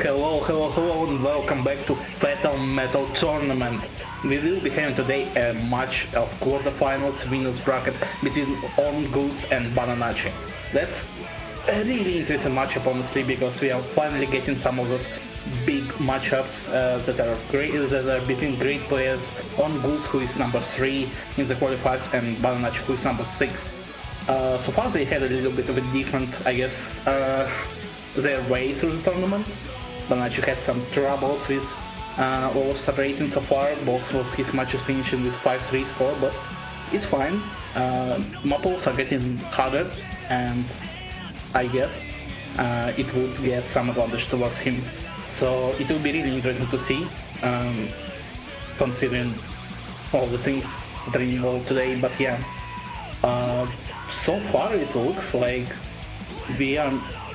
Hello, and welcome back to Fatal Metal Tournament. We will be having today a match of quarterfinals winners bracket between orngoos and bananachi. That's a really interesting matchup, honestly, because we are finally getting some of those big matchups that are great, that are between great players. Orngoos, who is number 3 in the qualifiers, and bananachi, who is number 6. So far, they had a little bit of a different, I guess, their way through the tournament. Bananachi had some troubles with all-star rating so far. Both of his matches finishing with 5-3 score, but it's fine. Mopples are getting harder, and I guess it would get some advantage towards him. So it will be really interesting to see, considering all the things that are involved today. But yeah, so far it looks like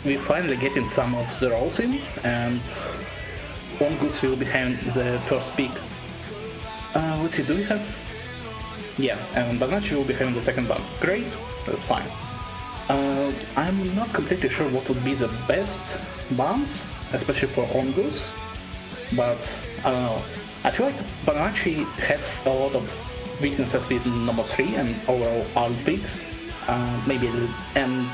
we finally getting some of the roles in, and orngoos will be having the first pick. Let's see, do we have... Yeah, and bananachi will be having the second one. Great, that's fine. I'm not completely sure what would be the best bans, especially for orngoos, but I don't know. I feel like bananachi has a lot of weaknesses with number 3 and overall all picks. Maybe, and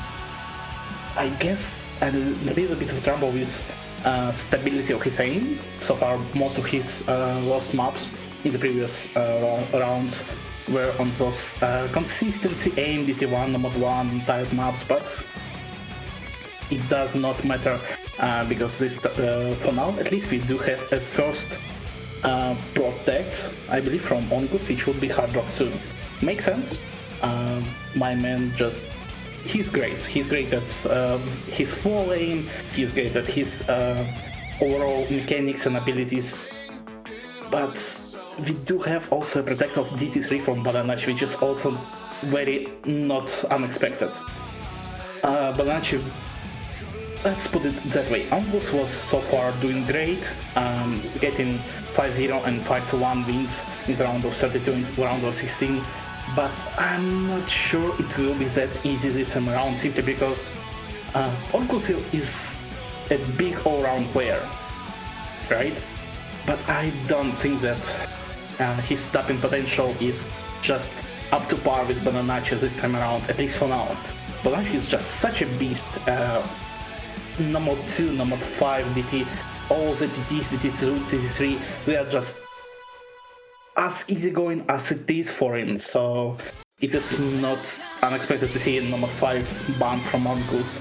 I guess a little bit of trouble with stability of his aim. So far, most of his lost maps in the previous rounds were on those consistency aim, DT1, mod 1 type maps, but it does not matter because this, for now at least, we do have a first protect, I believe, from orngoos, which would be hard rock soon. Makes sense. My man just... He's great. He's great at his full aim. He's great at his overall mechanics and abilities. But we do have also a protect of DT3 from bananachi, which is also very not unexpected. Bananachi, let's put it that way. orngoos was so far doing great, getting 5-0 and 5-1 wins in the round of 32 and round of 16. But I'm not sure it will be that easy this time around, simply because orngoos is a big all-round player, right? But I don't think that his stopping potential is just up to par with bananachi this time around, at least for now. Bananachi is just such a beast. Number 2, number 5 DT, all the DTs, DT2, DT3, they are just as easygoing as it is for him, so it is not unexpected to see number 5 ban from orngoos.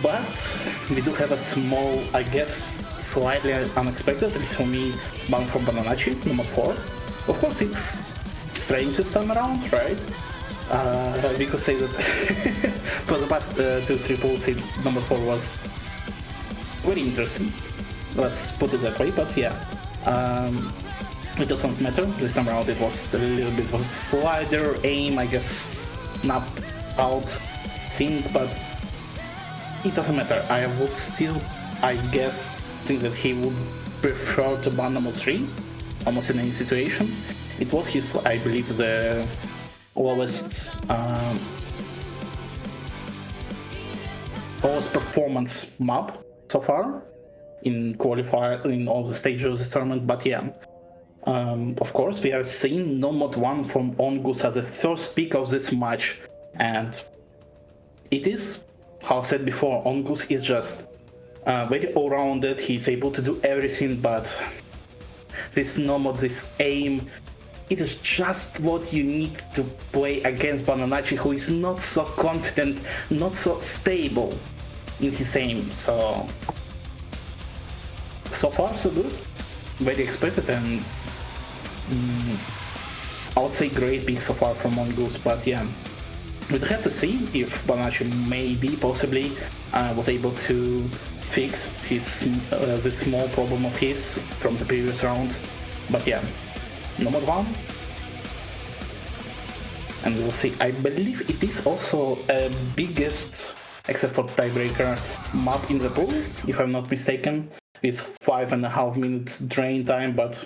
But we do have a small, I guess, slightly unexpected, at least for me, ban from bananachi, number 4. Of course, it's strange this time around, right? We could say that for the past 2-3 polls, number 4 was very interesting. Let's put it that way, but yeah. It doesn't matter. This time around it was a little bit of a slider aim, I guess, not out thing, but it doesn't matter. I would still, I guess, think that he would prefer to ban number 3, almost in any situation. It was his, I believe, the lowest performance map so far in qualifier, in all the stages of this tournament, but yeah. Of course, we are seeing no mod 1 from orngoos as a first pick of this match, and it is, how I said before, orngoos is just very all-rounded. He's able to do everything, but this no-mod, this aim, it is just what you need to play against bananachi, who is not so confident, not so stable in his aim. So far so good, very expected, and I would say great pick so far from orngoos, but yeah, we'd have to see if bananachi maybe, possibly, was able to fix his this small problem of his from the previous round. But yeah, number 1, and we'll see. I believe it is also a biggest, except for tiebreaker, map in the pool, if I'm not mistaken. It's 5.5 minutes drain time, but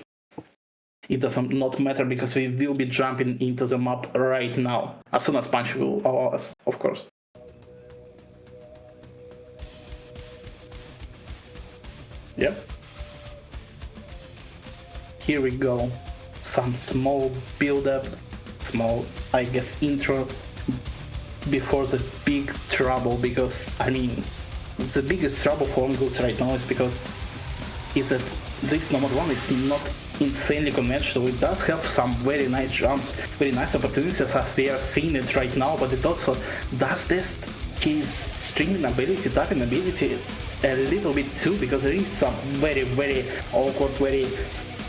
it does not matter because we will be jumping into the map right now, as soon as Punch will allow us, of course. Yep. Here we go. Some small build-up, small, I guess, intro before the big trouble, because, I mean, the biggest trouble for orngoos right now is because is that this number one is not insanely conventional. It does have some very nice jumps, very nice opportunities as we are seeing it right now, but it also does test his streaming ability, tapping ability a little bit too, because there is some very, very awkward, very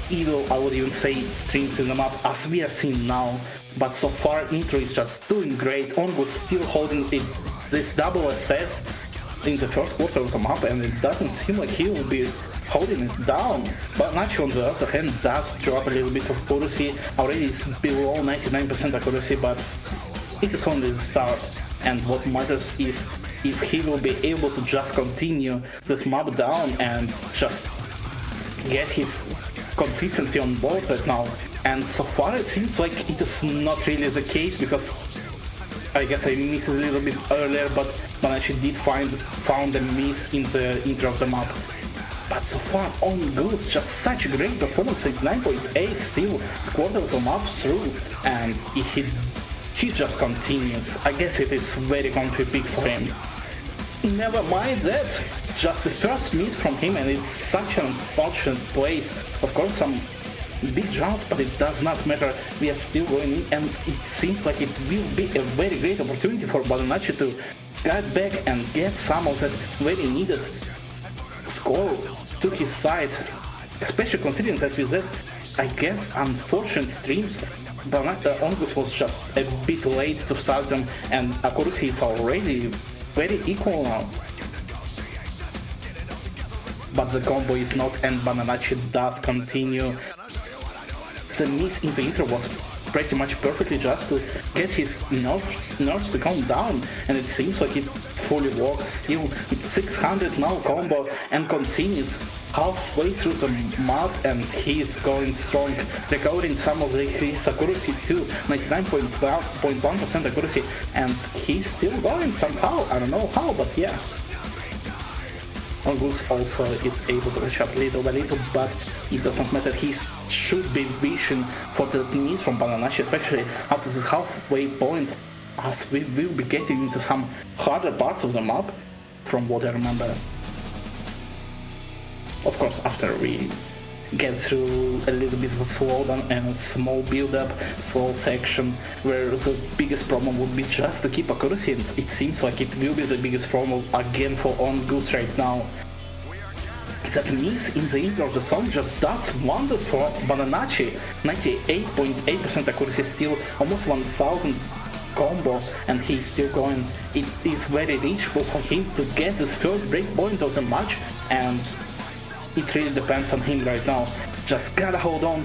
evil, I would even say, streams in the map as we are seeing now. But so far intro is just doing great. orngoos still holding it, this double SS in the first quarter of the map, and it doesn't seem like he will be holding it down. But bananachi on the other hand does drop a little bit of accuracy, already is below 99% accuracy, but it is only the start, and what matters is if he will be able to just continue this map down and just get his consistency on board right now. And so far it seems like it is not really the case, because I guess I missed a little bit earlier, but bananachi did found a miss in the intro of the map. But so far orngoos just such a great performance at 9.8, still quarter of the map through, and he just continues. I guess it is very comfy pick for him. Never mind that, just the first miss from him, and it's such an unfortunate place. Of course some big jumps, but it does not matter, we are still going in, and it seems like it will be a very great opportunity for bananachi to get back and get some of that very needed score to his side, especially considering that with that, I guess, unfortunate streams, orngoos was just a bit late to start them, and accuracy is already very equal now. But the combo is not, and bananachi does continue. The miss in the intro was pretty much perfectly just to get his nerves to calm down, and it seems like it fully works. Still 600 now combo, and continues halfway through the map, and he is going strong, recovering some of his accuracy to 99.1% accuracy, and he's still going somehow. I don't know how, but yeah. orngoos also is able to catch up little by little, but it doesn't matter. He should be vision for the miss from bananachi, especially after this halfway point, as we will be getting into some harder parts of the map, from what I remember. Of course, after we get through a little bit of a slowdown and a small build-up, slow section, where the biggest problem would be just to keep accuracy, and it seems like it will be the biggest problem again for orngoos right now. That miss in the intro of the song just does wonders for bananachi. 98.8% accuracy, still almost 1000 combo, and he's still going. It is very reachable for him to get this first breakpoint of the match, and it really depends on him right now. Just gotta hold on.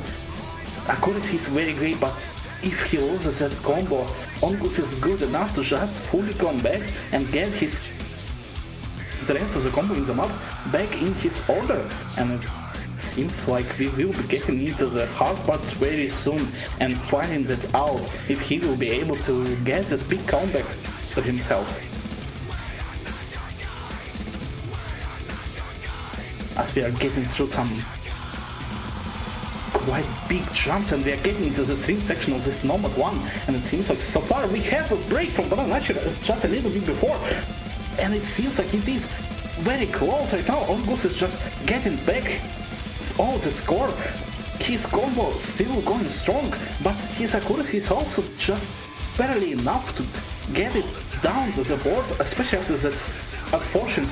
Accuracy is very great, but if he loses that combo, orngoos is good enough to just fully come back and get the rest of the combo in the map back in his order. And it seems like we will be getting into the hard part very soon and finding that out, if he will be able to get this big comeback to himself. As we are getting through some quite big jumps, and we are getting into the stream section of this number one, and it seems like so far we have a break from bananachi just a little bit before, and it seems like it is very close right now. orngoos is just getting back all the score. His combo still going strong, but his accuracy is also just barely enough to get it down to the board, especially after that unfortunate,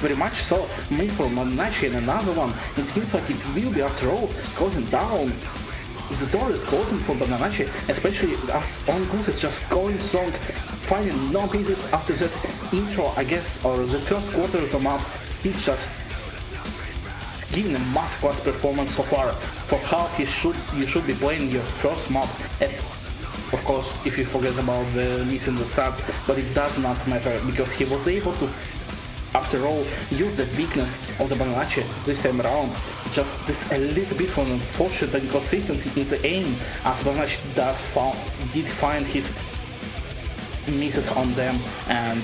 very much so, made for bananachi, and another one. It seems like it will be, after all, going down. The door is closing for bananachi, especially as orngoos is just going strong, finding no pieces after that intro, I guess, or the first quarter of the map. He's just giving a masterclass performance so far for how you should be playing your first map. And of course, if you forget about the miss in the start, but it does not matter, because he was able to, after all, use the weakness of the bananachi this time around. Just this a little bit of an unfortunate inconsistency in the aim, as bananachi did find his misses on them, and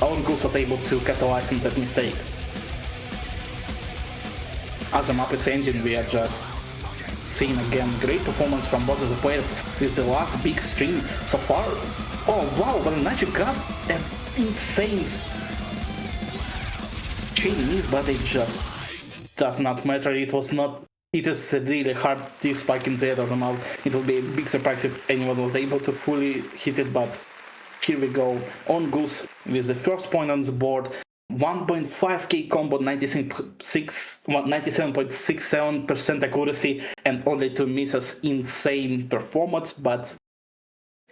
orngoos was able to capitalize on that mistake. as the map is ending, we are just seeing again great performance from both of the players with the last big stream so far. Oh wow, bananachi got an insane chain miss, but it just does not matter. It is really hard to spike in the head of the mouth. It will be a big surprise if anyone was able to fully hit it, but here we go. Orngoos with the first point on the board. 1.5k combo, 97.67% accuracy, and only 2 misses. Insane performance, but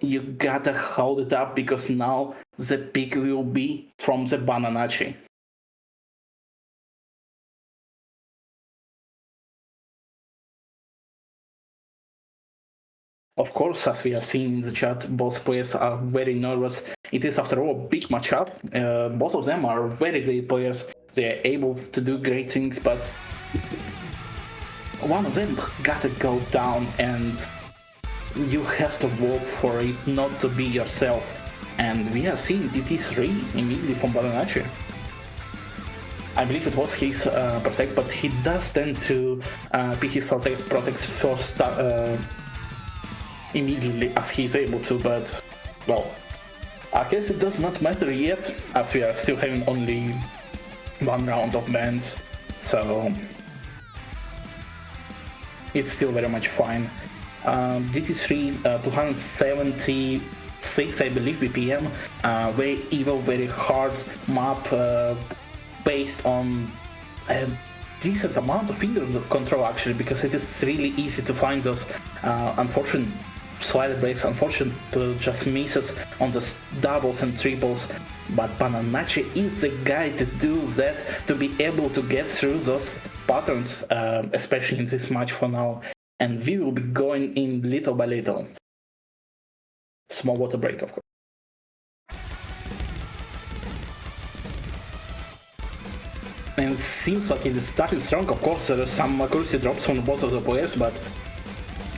you gotta hold it up because now the pick will be from the bananachi. Of course, as we have seen in the chat, both players are very nervous. It is, after all, a big matchup. Both of them are very great players. They are able to do great things, but one of them gotta go down, and you have to work for it not to be yourself. And we have seen DT3 immediately from bananachi. I believe it was his protect, but he does tend to pick his protects first immediately as he's able to, but well, I guess it does not matter yet, as we are still having only one round of bans, so it's still very much fine. DT3 276, I believe, BPM, very evil, very hard map, based on a decent amount of finger control actually, because it is really easy to find those unfortunate slider breaks, unfortunate just misses on the doubles and triples, but bananachi is the guy to do that, to be able to get through those patterns, especially in this match for now, and we will be going in little by little. Small water break, of course. And it seems like it is starting strong. Of course, there are some accuracy drops from both of the players, but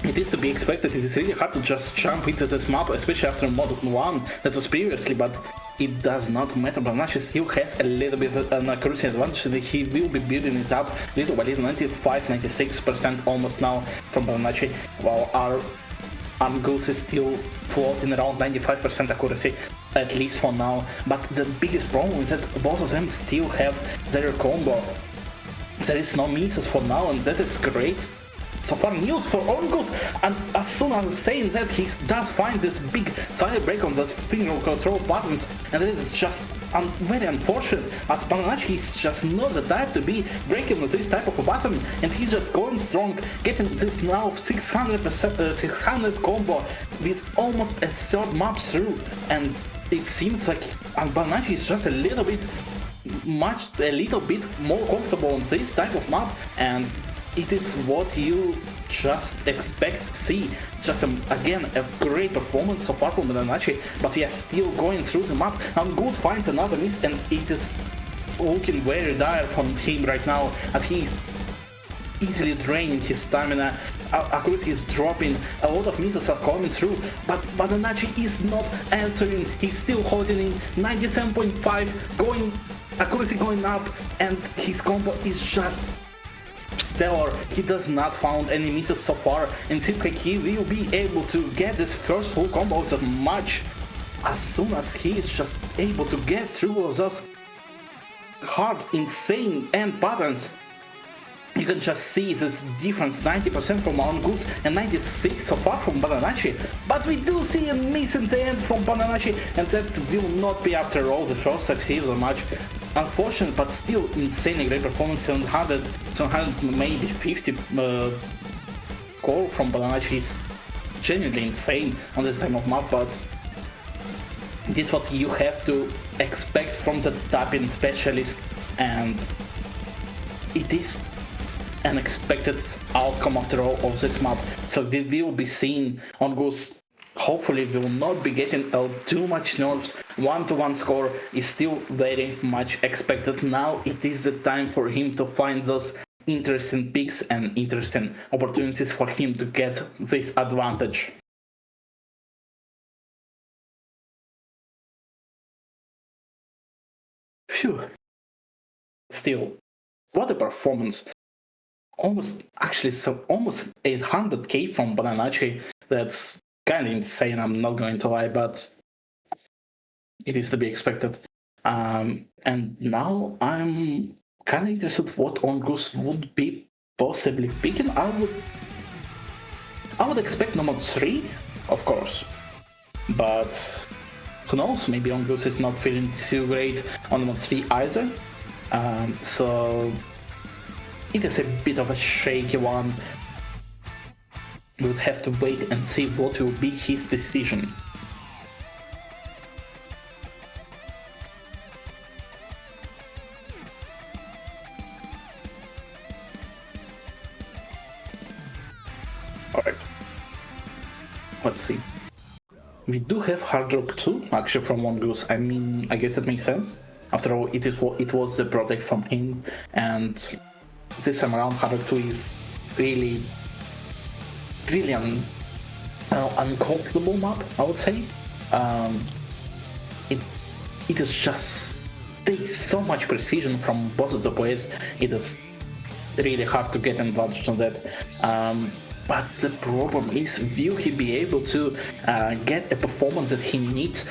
it is to be expected. It is really hard to just jump into this map, especially after mod 1 that was previously, but it does not matter. bananachi still has a little bit of an accuracy advantage, and he will be building it up little by little, 95-96% almost now from bananachi, while our orngoos is still floating around 95% accuracy, at least for now. But the biggest problem is that both of them still have their combo. There is no misses for now, and that is great. So far news for orngoos, and as soon as I'm saying that, he does find this big side break on those finger control buttons, and it is just very unfortunate, as bananachi is just not the type to be breaking with this type of a button, and he's just going strong, getting this now 600 combo with almost a third map through, and it seems like bananachi is just a little bit more comfortable on this type of map, and it is what you just expect to see. Just again a great performance so far from bananachi, but we are still going through the map. orngoos finds another miss, and it is looking very dire from him right now, as he is easily draining his stamina. Accuracy is dropping, a lot of misses are coming through, but bananachi is not answering. He's still holding in 97.5, accuracy going up, and his combo is just stellar. He does not found any misses so far, and seems like he will be able to get this first full combo of the match as soon as he is just able to get through those hard, insane end patterns. You can just see this difference, 90% from orngoos and 96 so far from bananachi, but we do see a miss in the end from bananachi, and that will not be, after all, the first success of the match. Unfortunate, but still insanely great performance. 700 maybe 50 score from bananachi is genuinely insane on this type of map, but this is what you have to expect from the tapping specialist, and it is an expected outcome after all of this map. So we will be seeing orngoos. Hopefully we will not be getting too much nerves. 1-1 score is still very much expected. Now it is the time for him to find those interesting picks and interesting opportunities for him to get this advantage. Phew. Still, what a performance. almost 800k from bananachi. That's kind of insane, I'm not going to lie, but it is to be expected. And now I'm kind of interested what orngoos would be possibly picking. I would expect number 3, of course, but who knows, maybe orngoos is not feeling too great on number 3 either. So it is a bit of a shaky one. We would have to wait and see what will be his decision. Alright. Let's see. We do have Hard Rock 2, actually, from orngoos. I mean, I guess that makes sense. After all, it was the product from him, and this time around, Hard Rock 2 is really uncomfortable map, I would say. It is just takes so much precision from both of the players. It is really hard to get advantage on that. But the problem is, will he be able to get a performance that he needs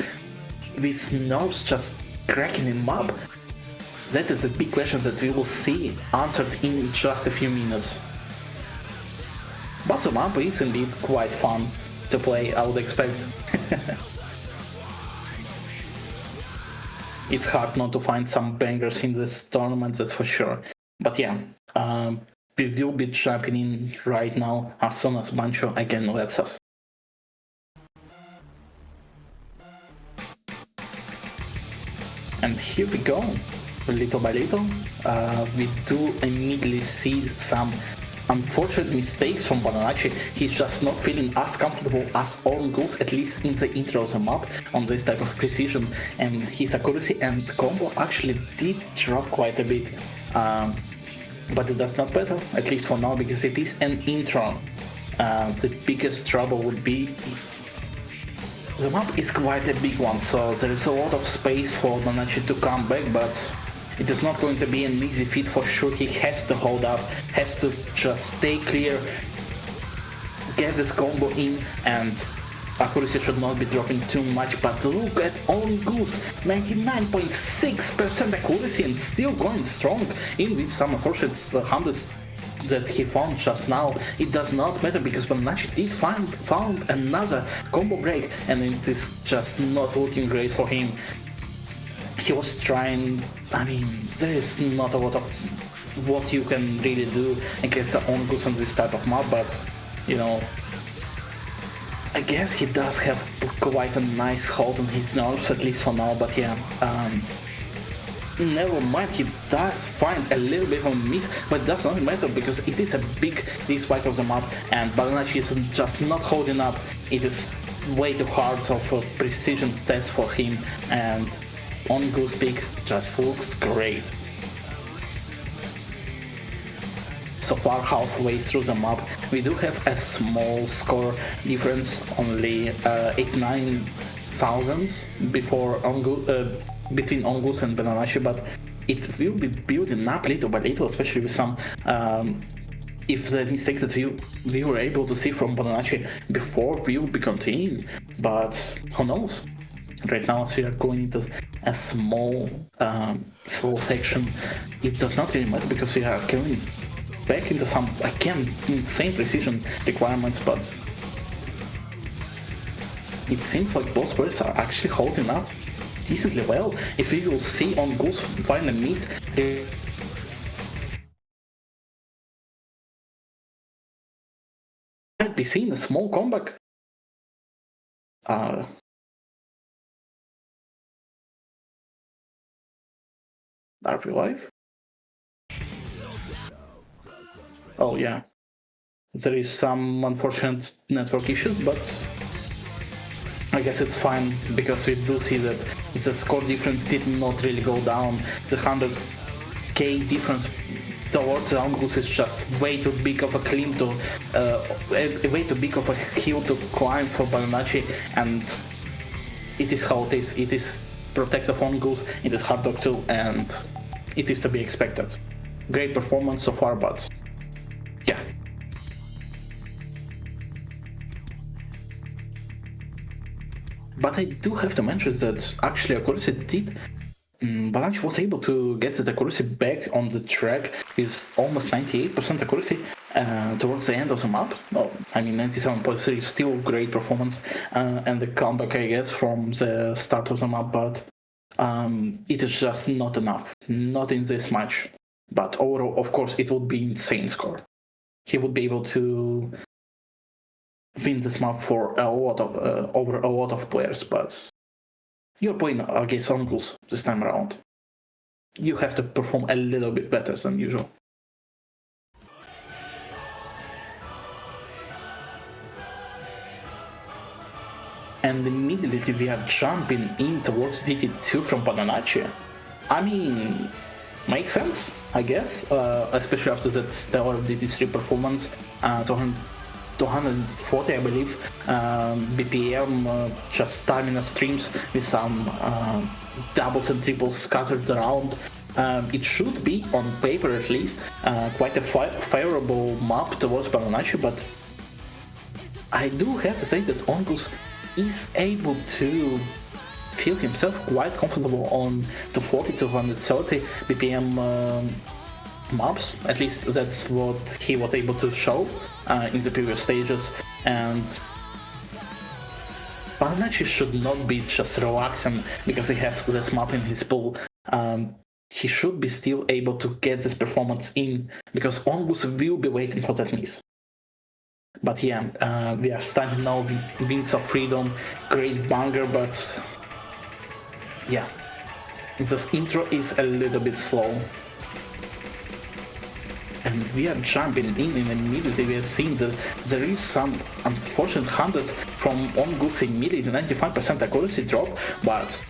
with nerfs just cracking him up? That is the big question that we will see answered in just a few minutes. But the map is indeed quite fun to play, I would expect. It's hard not to find some bangers in this tournament, that's for sure. But yeah, we will be jumping in right now as soon as Bancho again lets us. And here we go. Little by little, we do immediately see some unfortunate mistakes from bananachi. He's just not feeling as comfortable as orngoos, at least in the intro of the map, on this type of precision, and his accuracy and combo actually did drop quite a bit. But it does not matter, at least for now, because it is an intro. The biggest trouble would be the map is quite a big one, so there is a lot of space for bananachi to come back, but it is not going to be an easy feat for sure. He has to hold up, has to just stay clear, get this combo in, and accuracy should not be dropping too much. But look at orngoos, 99.6% accuracy and still going strong, even with some unfortunate hundreds that he found just now. It does not matter because bananachi did found another combo break, and it is just not looking great for him. He was trying, I mean, there is not a lot of what you can really do against the orngoos on this type of map, but, you know, I guess he does have quite a nice hold on his nerves, at least for now, but yeah, never mind, he does find a little bit of a miss, but it does not matter because it is a big spike of the map, and bananachi is just not holding up. It is way too hard of a precision test for him, and orngoos picks just looks great. So far, halfway through the map, we do have a small score difference, only 8-9 thousands before between orngoos and bananachi, but it will be building up little by little, especially with some if the mistakes that we were able to see from bananachi before will be continuing, but who knows. Right now, as we are going into a small slow section, it does not really matter because we are going back into some, again, insane precision requirements, but it seems like both players are actually holding up decently well. If we will see orngoos find a miss, might be seeing a small comeback. Are we live? Oh yeah, there is some unfortunate network issues, but I guess it's fine because we do see that the score difference did not really go down. The 100k difference towards the orngoos is just way too big of a climb to, way too big of a hill to climb for bananachi, and it is how it is. It is protective orngoos, it is hard dog too, and it is to be expected. Great performance so far, but yeah. But I do have to mention that actually accuracy did. Bananachi was able to get the accuracy back on the track with almost 98% accuracy towards the end of the map. Oh, I mean 97.3 is still great performance and the comeback I guess from the start of the map, but it is just not enough, not in this match. But overall, of course, it would be insane score. He would be able to win this map for a lot of over a lot of players, but you're playing against orngoos this time around. You have to perform a little bit better than usual. And immediately we are jumping in towards DT2 from bananachi. I mean, makes sense, I guess, especially after that stellar DT3 performance. 240, I believe, BPM, just stamina streams with some doubles and triples scattered around. It should be, on paper at least, quite a favorable map towards bananachi, but I do have to say that orngoos is able to feel himself quite comfortable on 240 to 130 BPM maps. At least that's what he was able to show in the previous stages, and bananachi should not be just relaxing because he has this map in his pool. He should be still able to get this performance in because orngoos will be waiting for that miss. But yeah, we are starting now with Winds of Freedom, great banger, but yeah, this intro is a little bit slow. And we are jumping in and immediately we are seeing that there is some unfortunate hundreds from orngoos immediately, 95% accuracy drop, but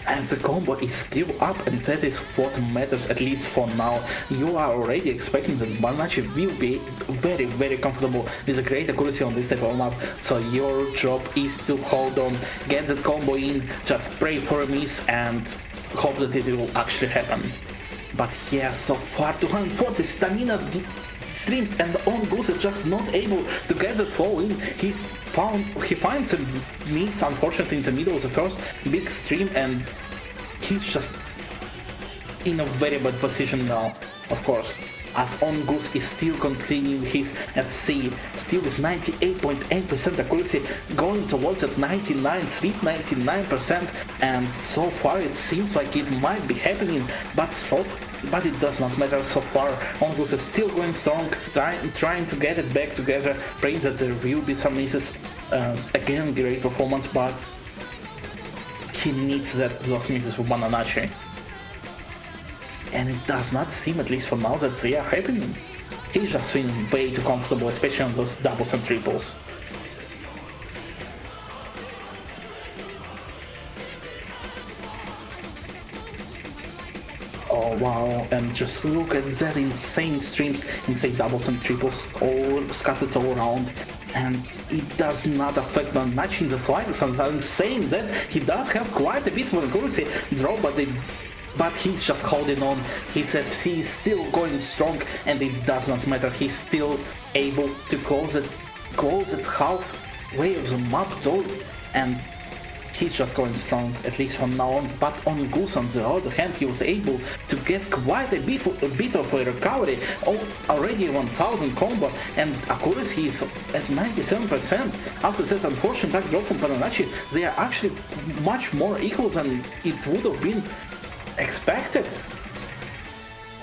and the combo is still up, and that is what matters, at least for now. You are already expecting that bananachi will be very, very comfortable with a great accuracy on this type of map, so your job is to hold on, get that combo in, just pray for a miss and hope that it will actually happen. But yeah, so far 240 stamina streams and orngoos is just not able to get the fall in. He finds a miss unfortunately in the middle of the first big stream, and he's just in a very bad position now, of course, as orngoos is still continuing his FC, still with 98.8% accuracy, going towards that 99%, and so far it seems like it might be happening, but it does not matter so far. orngoos is still going strong, trying to get it back together, praying that there will be some misses. Again, great performance, but he needs those misses for bananachi. And it does not seem, at least for now, that they are happening. He's just feeling way too comfortable, especially on those doubles and triples. Oh wow, and just look at that insane streams, insane doubles and triples all scattered all around, and it does not affect bananachi in the slightest. And I'm saying that he does have quite a bit of accuracy drop, but he's just holding on. His FC is still going strong, and it does not matter. He's still able to close it halfway of the map though, and he's just going strong, at least from now on. But orngoos, on the other hand, he was able to get quite a bit of a recovery, already 1000 combo, and accuracy is at 97%. After that unfortunate back drop from bananachi, they are actually much more equal than it would have been expected.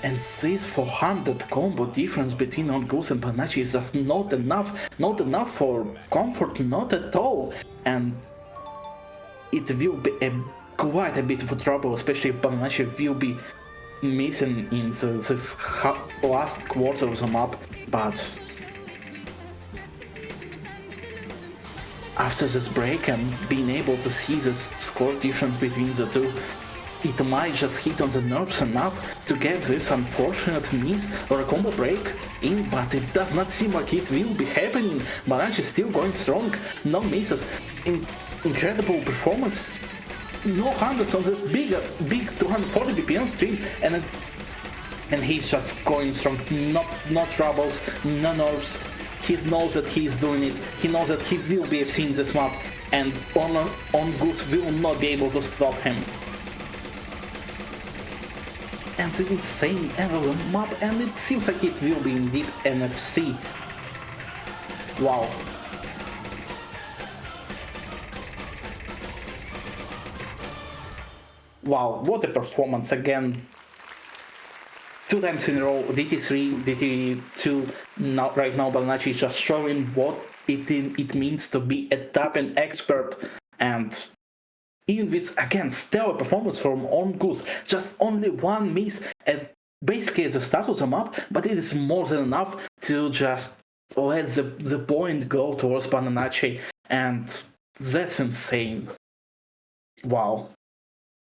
And this 400 combo difference between orngoos and bananachi is just not enough for comfort, not at all. And it will be quite a bit of trouble, especially if bananachi will be missing in this last quarter of the map. But after this break and being able to see this score difference between the two, it might just hit on the nerves enough to get this unfortunate miss or a combo break in, but it does not seem like it will be happening. bananachi is still going strong, no misses, incredible performance, no hundreds on this big 240 BPM stream, and and he's just going strong, not troubles, no nerves. He knows that he's doing it, he knows that he will be FC in this map, and orngoos will not be able to stop him. And the insane end of the map, and it seems like it will be indeed NFC. Wow. Wow, what a performance again. 2 times in a row, DT3, DT2, now, right now bananachi is just showing what it means to be a tapping expert. And even with, again, stellar performance from orngoos, just only one miss at basically at the start of the map, but it is more than enough to just let the point go towards bananachi, and that's insane. Wow.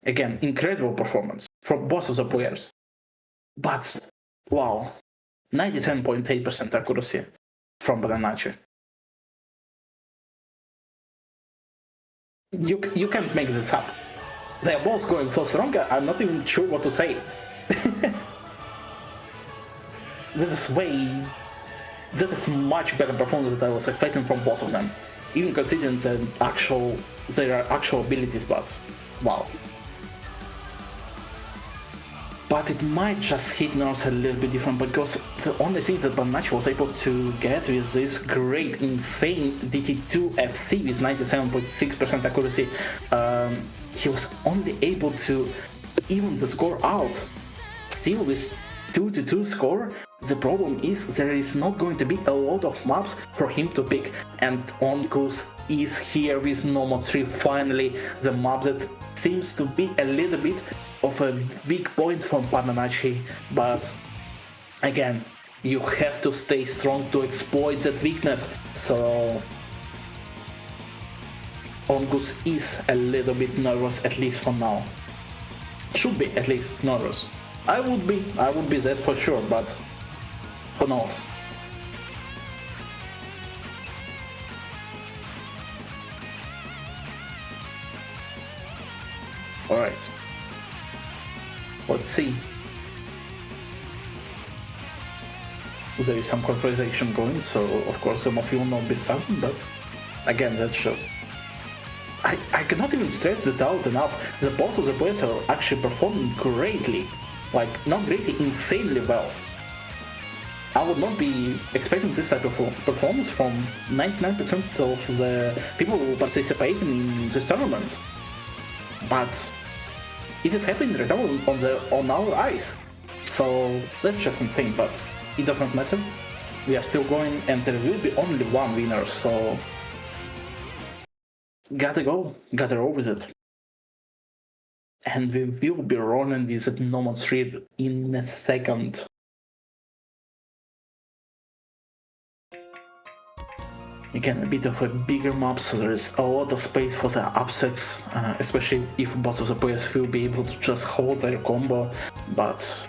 Again, incredible performance from both of the players. But, wow, 97.8% accuracy from bananachi. You can't make this up. They're both going so strong, I'm not even sure what to say. That is much better performance than I was expecting from both of them. Even considering their actual abilities, but wow. But it might just hit nerves a little bit different, because the only thing that bananachi was able to get with this great, insane DT2 FC with 97.6% accuracy, he was only able to even the score out. Still with 2-2 score, the problem is there is not going to be a lot of maps for him to pick, and orngoos is here with No Mod 3, finally, the map that seems to be a little bit of a weak point from bananachi, but again, you have to stay strong to exploit that weakness, so orngoos is a little bit nervous, at least for now. Should be at least nervous. I would be that for sure, but who knows. Alright. Let's see. There is some conversation going, so of course the map will not be starting, but again, that's just... I cannot even stress that out enough. The both of the players are actually performing greatly. Like, not greatly, insanely well. I would not be expecting this type of performance from 99% of the people who participate in this tournament. But it is happening right now on our eyes. So that's just insane, but it doesn't matter. We are still going, and there will be only one winner, so gotta roll with it. And we will be running with No Mod 3 in a second. Again, a bit of a bigger map, so there is a lot of space for the upsets, especially if both of the players will be able to just hold their combo, but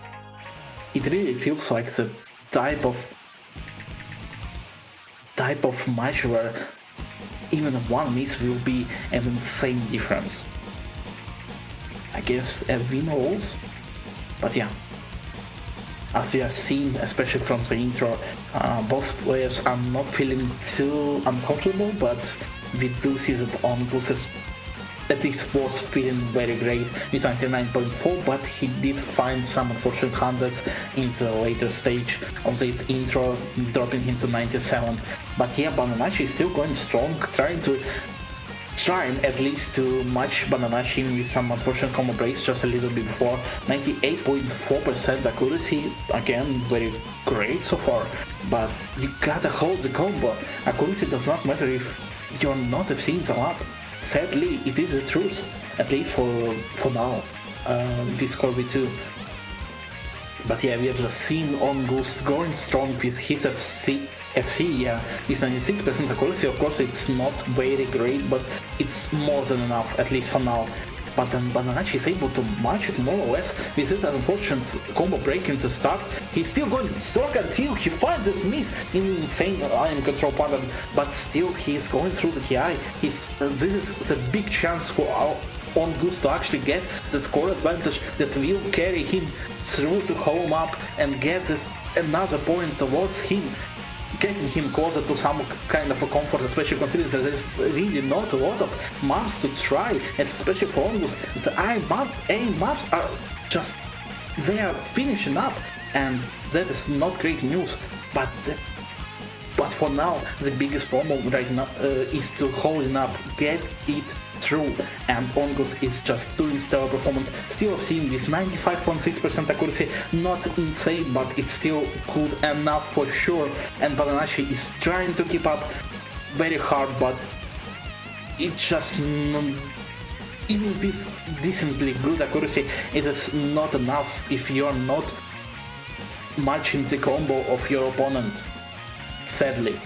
it really feels like the type of match where even one miss will be an insane difference. I guess a win rolls, but yeah. As we have seen, especially from the intro, both players are not feeling too uncomfortable, but we do see that orngoos at least was feeling very great with 99.4, but he did find some unfortunate hundreds in the later stage of the intro, dropping him to 97. But yeah, bananachi is still going strong, trying at least to match bananachi with some unfortunate combo breaks just a little bit before. 98.4% accuracy, again, very great so far, but you gotta hold the combo. Accuracy does not matter if you're not FC in the map. Sadly, it is the truth, at least for now, with Score V2. But yeah, we are just seeing orngoos going strong with his FC, yeah, with 96% accuracy. Of course, it's not very great, but it's more than enough, at least for now. But then bananachi is able to match it more or less with it, unfortunate combo break in the start. He's still going strong until he finds this miss in the insane iron control pattern, but still he's going through the KI. This is a big chance for orngoos to actually get the score advantage that will carry him through the whole map and get this another point towards him, getting him closer to some kind of a comfort, especially considering that there's really not a lot of maps to try, and especially for orngoos, the A maps are just, they are finishing up, and that is not great news, but for now, the biggest problem right now is to holding up, get it through, and orngoos is just doing stellar performance. Still seeing this 95.6% accuracy, not insane, but it's still good enough for sure, and bananachi is trying to keep up very hard, but it's just even this decently good accuracy, it is not enough if you're not matching the combo of your opponent, sadly.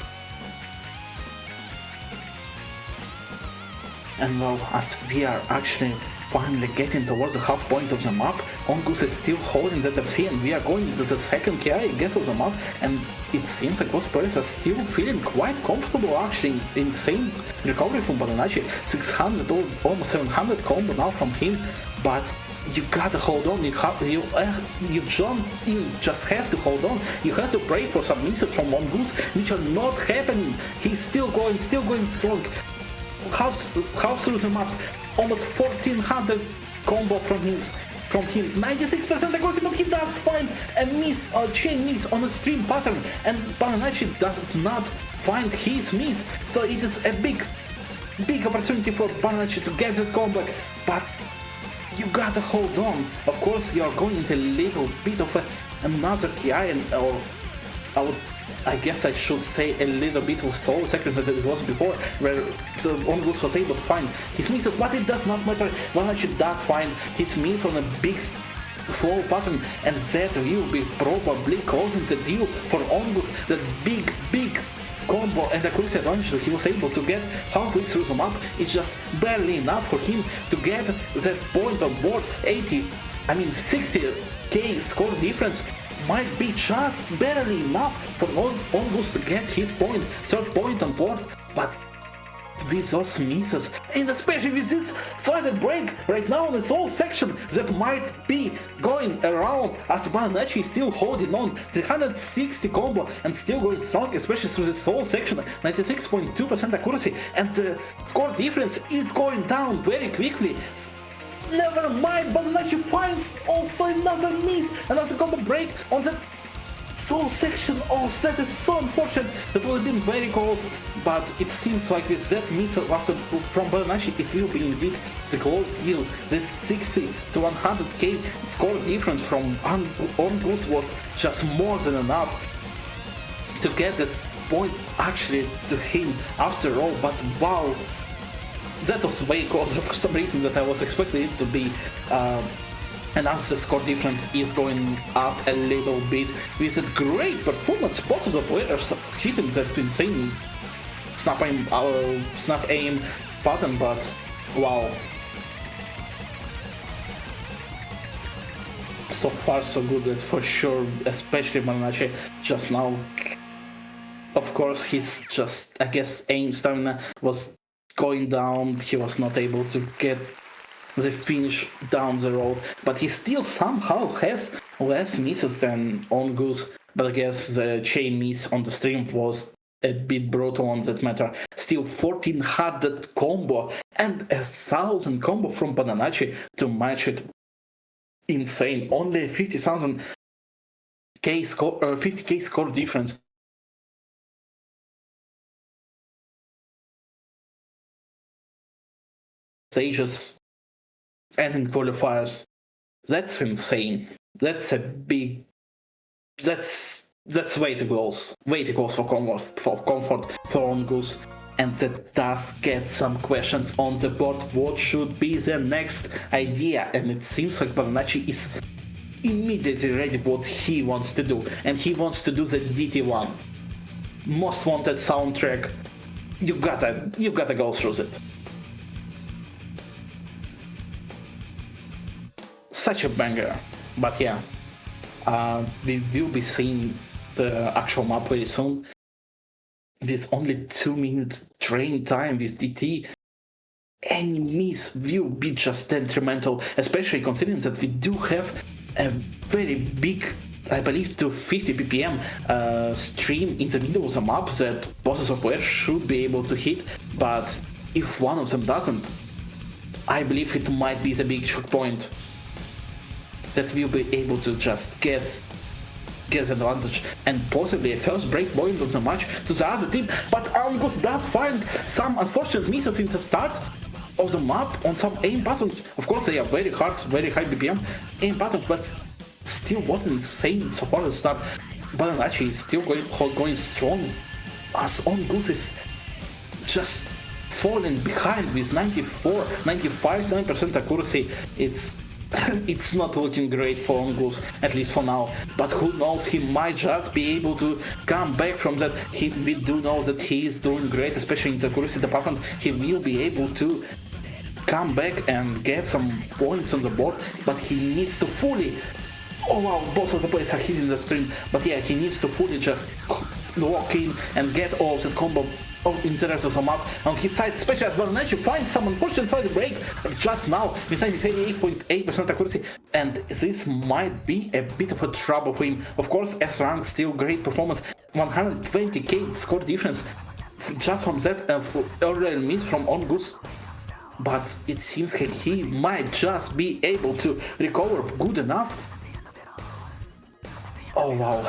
And well, as we are actually finally getting towards the half point of the map, orngoos is still holding that FC, and we are going into the second KI, I guess, of the map, and it seems like both players are still feeling quite comfortable actually. Insane recovery from bananachi, 600 or almost 700 combo now from him, but you gotta hold on, you just have to hold on, you have to pray for some misses from orngoos, which are not happening. He's still going strong, half through the maps, almost 1400 combo from him, 96% accuracy, but he does find a miss, a chain miss on a stream pattern, and bananachi does not find his miss, so it is a big opportunity for bananachi to get that comeback, but you gotta hold on. Of course, you're going into a little bit of another KI, or I guess I should say a little bit of solo second that it was before, where the orngoos was able to find his misses, but it does not matter. bananachi does find his miss on a big flow pattern, and that will be probably closing the deal for orngoos. That big combo and accuracy advantage that he was able to get halfway through the map is just barely enough for him to get that point on board. 60k score difference might be just barely enough for orngoos to get his point, third point on board, but with those misses, and especially with this slider break right now in the soul section that might be going around, as bananachi is still holding on, 360 combo and still going strong, especially through the soul section, 96.2% accuracy, and the score difference is going down very quickly. Never mind, bananachi finds also another miss, another combo break on that soul section. Oh, that is so unfortunate. That would have been very close, but it seems like with that miss from bananachi, it will be indeed the close deal. This 60 to 100k score difference from orngoos was just more than enough to get this point actually to him after all, but wow, that was way closer for some reason that I was expecting it to be. And as the score difference is going up a little bit with a great performance, both of the players hitting that insane snap aim button, but wow. So far so good, that's for sure, especially bananachi just now. Of course, his just, I guess, aim stamina was going down, he was not able to get the finish down the road, but he still somehow has less misses than orngoos, but I guess the chain miss on the stream was a bit brutal on that matter. Still 1400 combo and 1000 combo from bananachi to match it. Insane. Only 50,000 50k score difference. Stages and in qualifiers. That's insane. That's a big. That's way too close. Way too close for comfort for orngoos. And that does get some questions on the board. What should be the next idea? And it seems like bananachi is immediately ready what he wants to do. And he wants to do the DT1. Most wanted soundtrack. You gotta go through it. Such a banger, but yeah, we will be seeing the actual map very soon. With only 2 minutes train time with DT, any miss will be just detrimental, especially considering that we do have a very big, I believe, to 50 ppm stream in the middle of the map that bosses of players should be able to hit, but if one of them doesn't, I believe it might be the big choke point that will be able to just get the advantage and possibly a first break point of the match to the other team. But orngoos does find some unfortunate misses in the start of the map on some aim buttons. Of course, they are very hard, very high BPM aim buttons, but still wasn't insane so far at the start. Bananachi is still going strong as orngoos is just falling behind with 94, 95, 9% accuracy. It's not looking great for orngoos, at least for now. But who knows, he might just be able to come back from that. We do know that he is doing great, especially in the accuracy department. He will be able to come back and get some points on the board, but he needs to fully... Oh wow, both of the players are hitting the stream, but yeah, he needs to fully just walk in and get all of the combo in the rest of the map on his side, especially as bananachi finds some unfortunate side break just now with 98.8% accuracy, and this might be a bit of a trouble for him. Of course, S rank still great performance, 120k score difference just from that earlier miss from orngoos, but it seems like he might just be able to recover good enough. Oh wow.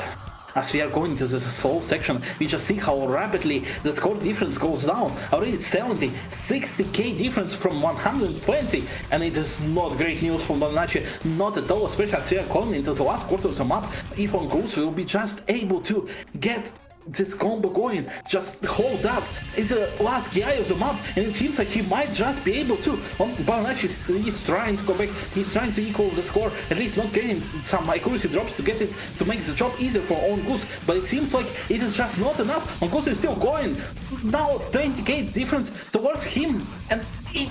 As we are going to the soul section, we just see how rapidly the score difference goes down. Already 70, 60k difference from 120, and it is not great news for bananachi, not at all, especially as we are going into the last quarter of the map. If orngoos will be just able to get this combo going, just hold up. It's the last guy of the map, and it seems like he might just be able to. bananachi is trying to go back, he's trying to equal the score, at least not getting some accuracy drops to get it, to make the job easier for orngoos, but it seems like it is just not enough. Orngoos is still going, now 20k difference towards him, and it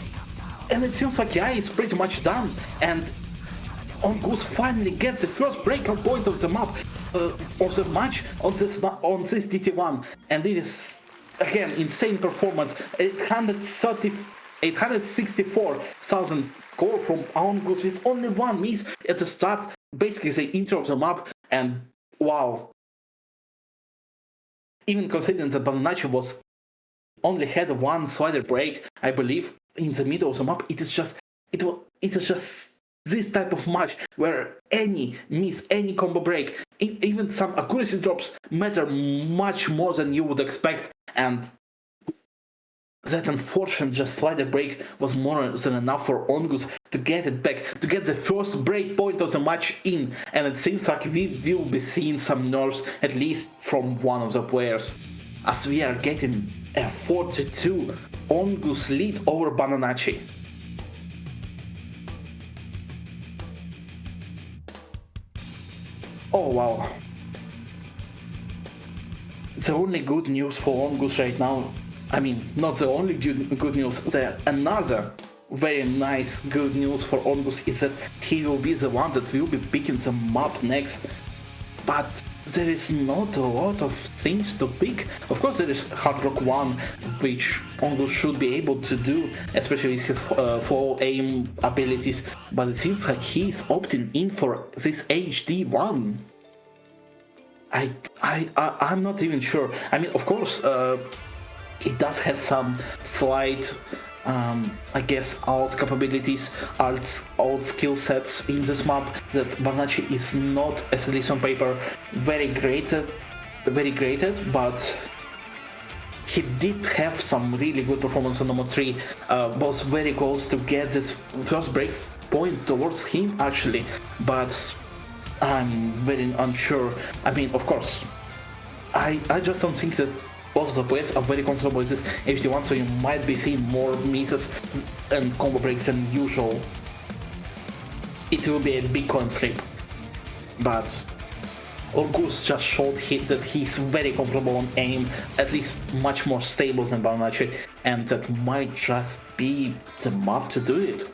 seems like AI is pretty much done, and orngoos finally gets the first breakout point of the map, of the match on this DT1, and it is again insane performance. 864,000 score from orngoos with only one miss at the start, basically the intro of the map, and wow. Even considering that bananachi was only had one slider break, I believe, in the middle of the map, it is just this type of match where any miss, any combo break, even some accuracy drops matter much more than you would expect, and that unfortunate just slider break was more than enough for orngoos to get it back, to get the first break point of the match in, and it seems like we will be seeing some nerfs, at least from one of the players, as we are getting a 42 orngoos lead over bananachi. Oh wow. The only good news for orngoos right now, I mean, not the only good news, another very nice good news for orngoos is that he will be the one that will be picking the map next. But there is not a lot of things to pick. Of course, there is Hard Rock 1, which orngoos should be able to do, especially with his full aim abilities, but it seems like he's opting in for this HD 1. I'm not even sure. I mean, of course, it does have some slight, I guess, alt capabilities, alt skill sets in this map that bananachi is not, at least on paper, very great at, but he did have some really good performance on number 3, was very close to get this first break point towards him actually, but I'm very unsure. I mean, of course, I just don't think that both the players are very comfortable with this HD1, so you might be seeing more misses and combo breaks than usual. It will be a big coin flip, but orngoos just showed that he's very comfortable on aim, at least much more stable than bananachi, and that might just be the map to do it.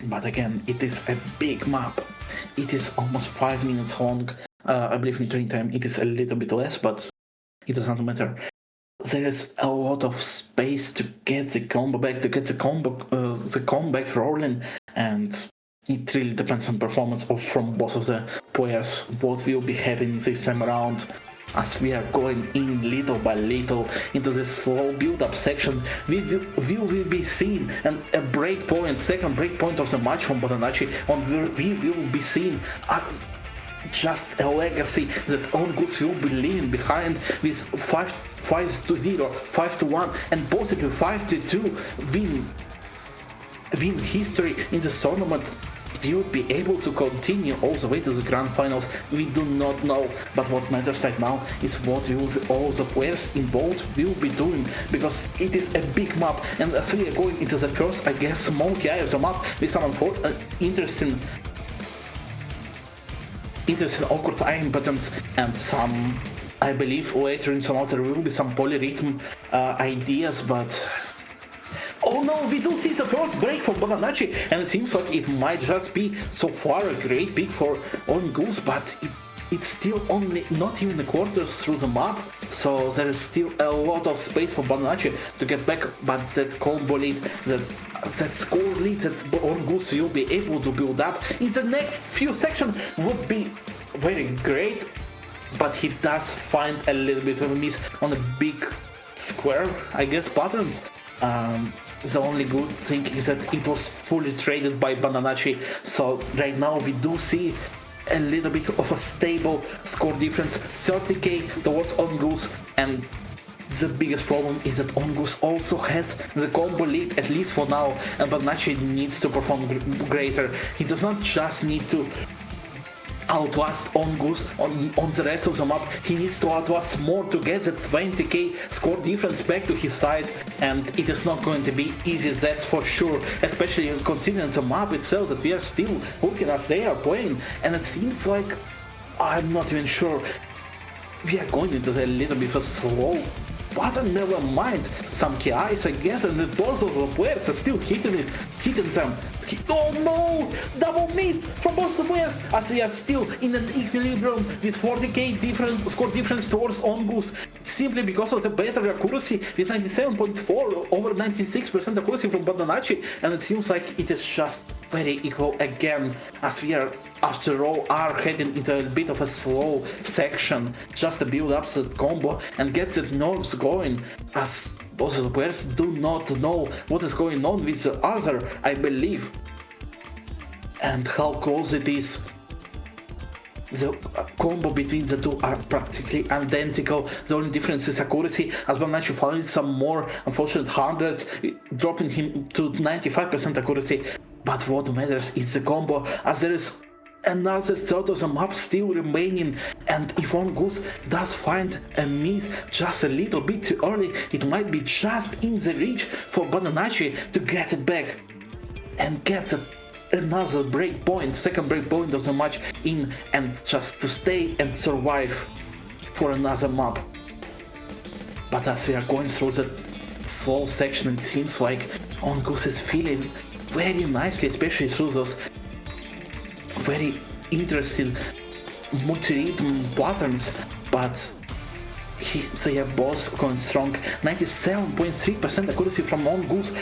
But again, it is a big map. It is almost 5 minutes long. I believe in training time it is a little bit less, but it does not matter. there's a lot of space to get the combo back, to get the comeback rolling, and it really depends on performance from both of the players. What will be happening this time around? As we are going in little by little into this slow build-up section, we will be seeing a break point, second break point of the match from bananachi, and we will be seeing just a legacy that orngoos will be leaving behind with 5-0, 5-1, and possibly 5-2 win history in this tournament. Will be able to continue all the way to the grand finals. We do not know, but what matters right now is what all the players involved will be doing, because it is a big map, and as we are going into the first, I guess, small KI of the map with some interesting awkward timing patterns and some, I believe later in some out there will be some polyrhythm ideas, but oh no, we do see the first break from bananachi, and it seems like it might just be so far a great pick for orngoos, but it's still only not even a quarter through the map, so there is still a lot of space for bananachi to get back, but that combo lead, that score lead that orngoos will be able to build up in the next few sections would be very great, but he does find a little bit of a miss on a big square, I guess, patterns. The only good thing is that it was fully traded by bananachi, so right now we do see a little bit of a stable score difference, 30k towards orngoos, and the biggest problem is that orngoos also has the combo lead, at least for now, and bananachi needs to perform greater. He does not just need to outlast orngoos on the rest of the map, he needs to outlast more to get the 20k score difference back to his side, and it is not going to be easy, that's for sure, especially considering the map itself that we are still looking as they are playing, and it seems like, I'm not even sure, we are going into a little bit of a slow pattern, never mind, some KIs I guess, and both of the players are still hitting them. Oh no! Double miss from both the players, as we are still in an equilibrium with 40k score difference towards orngoos, simply because of the better accuracy with 97.4 over 96% accuracy from bananachi, and it seems like it is just very equal again, as we are after all are heading into a bit of a slow section just to build up the combo and get the nerves going, as both of the players do not know what is going on with the other, I believe, and how close it is. The combo between the two are practically identical. The only difference is accuracy, as bananachi found some more unfortunate hundreds, dropping him to 95% accuracy. But what matters is the combo, as there is another third of the map still remaining, and if orngoos does find a miss just a little bit too early, it might be just in the reach for bananachi to get it back and get another break point, second break point of the match in, and just to stay and survive for another map. But as we are going through the slow section, it seems like orngoos is feeling very nicely, especially through those very interesting multi-rhythm patterns, but they are both going strong. 97.3% accuracy from orngoos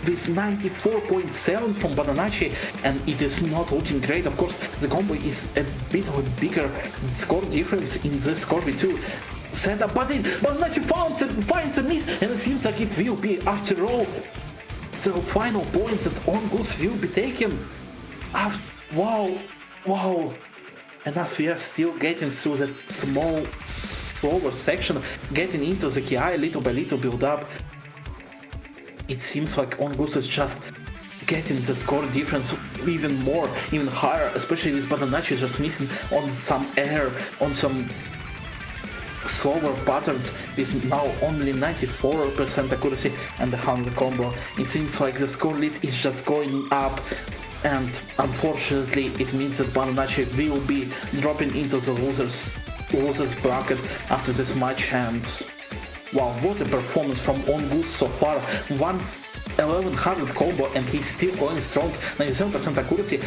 with 94.7 from bananachi, and it is not looking great. Of course, the combo is a bit of a bigger score difference in this score v2 setup, but bananachi finds a miss, and it seems like it will be, after all, the final points that orngoos will be taken. Wow, and as we are still getting through that slower section, getting into the KI little by little build up, it seems like orngoos is just getting the score difference even higher, especially with bananachi just missing on some air, on some slower patterns with now only 94% accuracy and the 100 combo. It seems like the score lead is just going up, and unfortunately it means that bananachi will be dropping into the losers bracket after this match. And wow, what a performance from orngoos so far. 1100 combo and he's still going strong, 97% accuracy.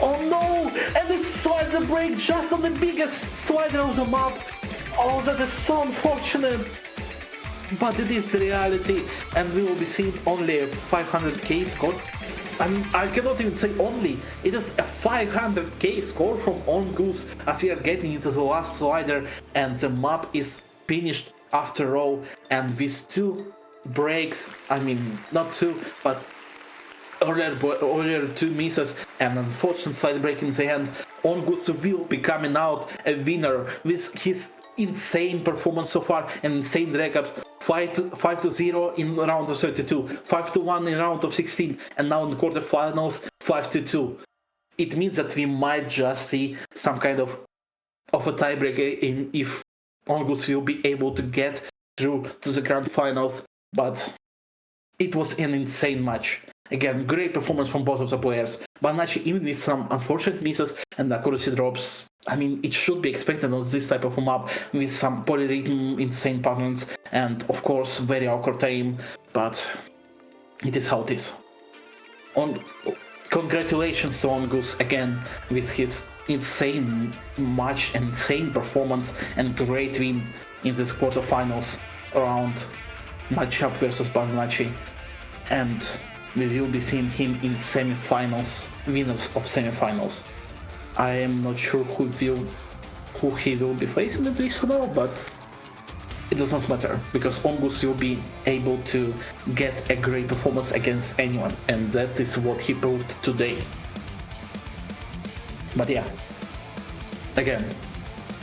Oh no! And it's slider break just on the biggest slider of the map. Oh, that is so unfortunate. but it is reality, and we will be seeing only a 500k score. I mean, I cannot even say only. It is a 500k score from orngoos as we are getting into the last slider, and the map is finished after all, and with 2 breaks, I mean, not 2, but earlier 2 misses and unfortunate side break in the end, orngoos will be coming out a winner with his insane performance so far and insane records. 5-0 in round of 32, 5-1 in round of 16, and now in the quarterfinals 5-2. It means that we might just see some kind of a tiebreak in if orngoos will be able to get through to the grand finals. But it was an insane match. Again, great performance from both of the players. Bananachi, even with some unfortunate misses and accuracy drops, I mean, it should be expected on this type of a map with some polyrhythm, insane patterns, and of course, very awkward aim, but it is how it is. Congratulations to orngoos again with his insane match, insane performance, and great win in this quarterfinals round matchup versus Bananachi. And we will be seeing him in semifinals, winners of semifinals. I am not sure who he will be facing at least for now, but it does not matter because orngoos will be able to get a great performance against anyone, and that is what he proved today. But yeah, again,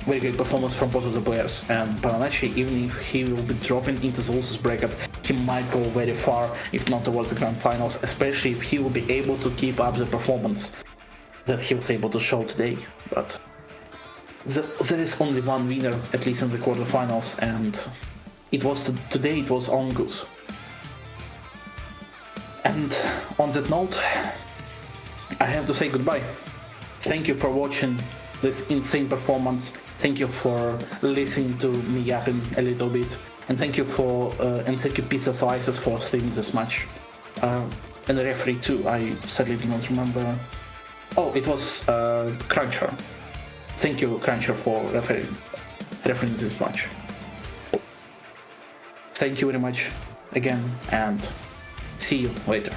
very great performance from both of the players, and Bananachi, even if he will be dropping into the losers bracket, he might go very far, if not towards the grand finals, especially if he will be able to keep up the performance that he was able to show today. But there is only one winner, at least in the quarterfinals, and today it was orngoos. And on that note, I have to say goodbye. Thank you for watching this insane performance. Thank you for listening to me yapping a little bit, and thank you Pizza Slices for streaming this match. And the referee too, I sadly do not remember. Oh, it was Cruncher. Thank you, Cruncher, for refereeing this match. Thank you very much again, and see you later.